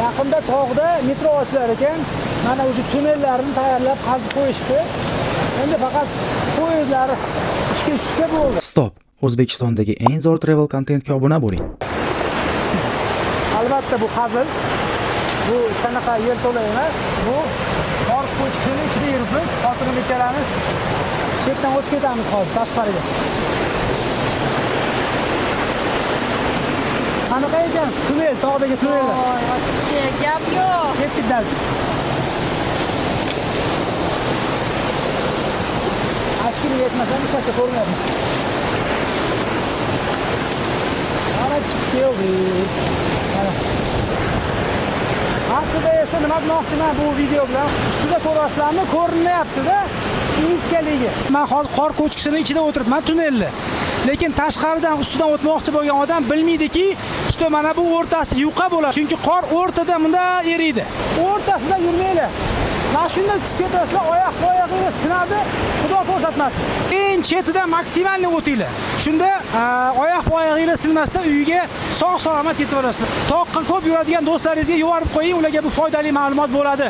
Yaqinda tog'da metro ochilar ekan. Mana o'sha tunnellarni tayyorlab qazib qo'yishdi. Endi faqat poyezdlar ishga tushsa bo'ldi. Stop. O'zbekistondagi eng zo'r travel contentga obuna bo'ling. Albatta bu hazil. Bu qanaqa yerto'la emas. Bu qor ko'chkini ichida yuribmiz. Xotinim ikkalamiz chetdan o'tib ketamiz hozir tashqariga. Qanaqa ekan? Tunnel, tog'dagi tunnellar. Voy, gap yo'q. Ketdik dalchi. Ashkini yetmasam ichakka ko'rmayapman. Mana chiqib keldi. Mana. Aslida esa nima demoqchiman bu video bilan? Juda ko'ryapsizlarmi? Ko'rinyapti-da. Ingichkaligi. Men hozir qor ko'chkisining ichida o'tiribman tunnelda. Lekin tashqaridan ustidan o'tmoqchi bo'lgan odam bilmaydiki, işte mana bu o'rtasi yuqa bo'ladi. Chunki qor o'rtada bunda eriydi. O'rtasida yurmanglar. Mashina tushib ketasizlar, oyoq-oyog'ingiz sinadi, Xudo ko'rsatmasin. Eng chetidan maksimalni o'tinglar. Shunda oyoq-oyog'ingiz sinmasdan uyiga sog'-salomat yetib borasizlar. Toqqa ko'p yuradigan do'stlaringizga yuborib qo'ying, ularga bu foydali ma'lumot bo'ladi.